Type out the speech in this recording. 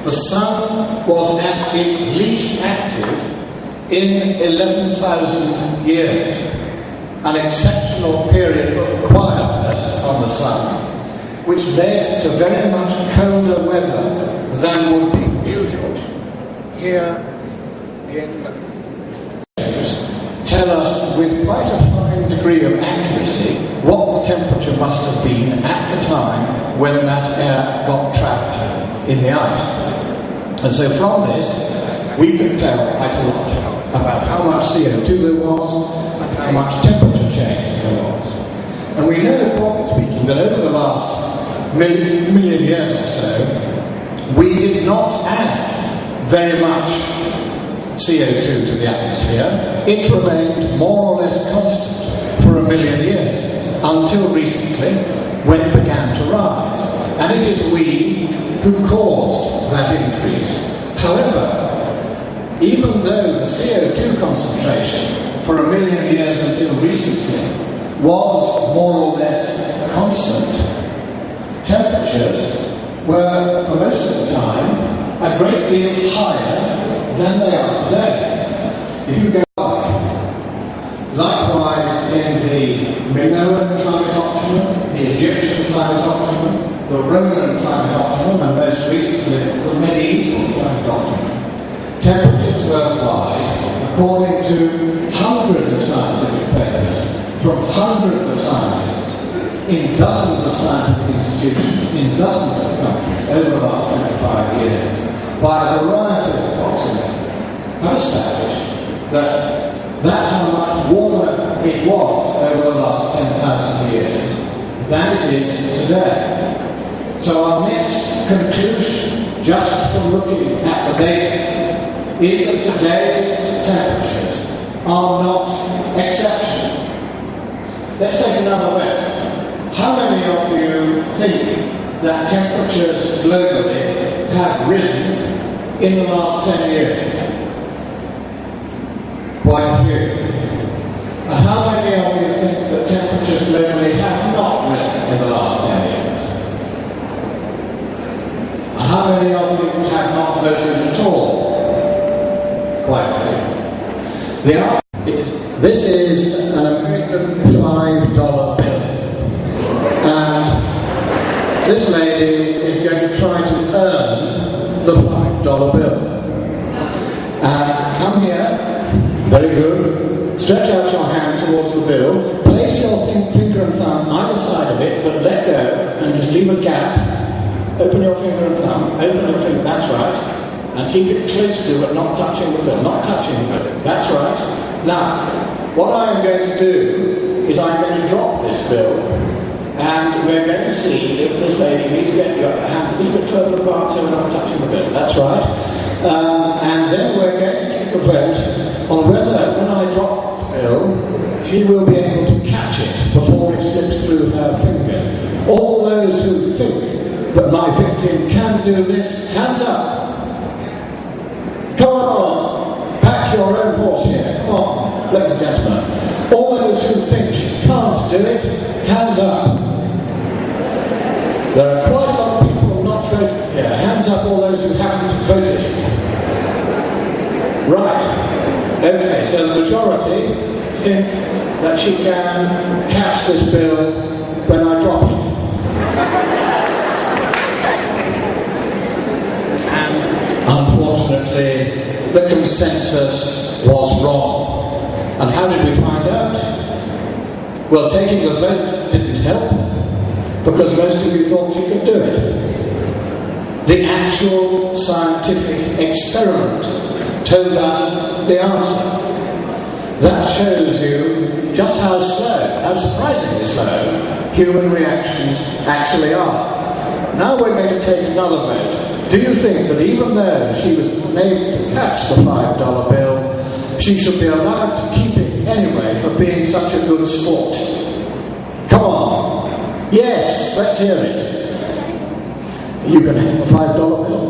The Sun was at its least active in 11,000 years, an exceptional period of quietness on the Sun, which led to very much colder weather than would be usual. Here in tell us with quite a fine degree of accuracy what the temperature must have been at the time when that air got trapped in the ice. And so from this, we can tell quite a lot about how much CO2 there was and how much temperature change there was. And we know, broadly speaking, that over the last million years or so, we did not add very much CO2 to the atmosphere. It remained more or less constant for 1 million years, until recently, when it began to rise. And it is we who caused that increase. However, even though the CO2 concentration for 1 million years until recently was more or less constant, temperatures were, for most of the time, a great deal higher than they are today. If you go up, likewise in the Minoan climate optimum, the Egyptian climate optimum, the Roman climate optimum, and most recently the medieval climate optimum, temperatures worldwide, according to hundreds of scientific papers from hundreds of scientists in dozens of scientific institutions in dozens of countries over the last 25 years, by a variety of approximators, have established that that's how much warmer it was over the last 10,000 years than it is today. So our next conclusion, just from looking at the data, is that today's temperatures are not exceptional. Let's take another way. How many of you think that temperatures globally have risen in the last 10 years? Quite a few. And how many of you think that temperatures globally have not risen in the last 10 years? And how many of you have not voted at all? Quite a few. The answer is, this is an American $5 bill. And this lady is going to try to earn the $5 bill. And come here. Very good. Stretch out your hand towards the bill. Place your finger and thumb either side of it, but let go and just leave a gap. Open your finger and thumb. Open your finger. That's right. And keep it close to, but not touching the bill. Not touching the bill. That's right. Now, what I am going to do is I'm going to drop this bill, and we're going to see if this lady needs to get your hands a little bit further apart so we're not touching the bill. That's right. And then we're going to take a vote on whether, when I drop the bill, she will be able to catch it before it slips through her fingers. All those who think that my victim can do this, hands up. Come on, back your own horse here. Come on, ladies and gentlemen. All those who think she can't do it, hands up. There are quite a lot of people not voting here. Hands up, all those who haven't voted. Right. Okay, so the majority think that she can catch this bill when I drop it. And unfortunately, the consensus was wrong. And how did we find out? Well, taking the vote didn't help, because most of you thought you could do it. The actual scientific experiment told us the answer. That shows you just how slow, how surprisingly slow, human reactions actually are. Now we're going to take another vote. Do you think that even though she was able to catch the $5 bill, she should be allowed to keep it anyway for being such a good sport? Come on. Yes, let's hear it. You can have the $5 bill.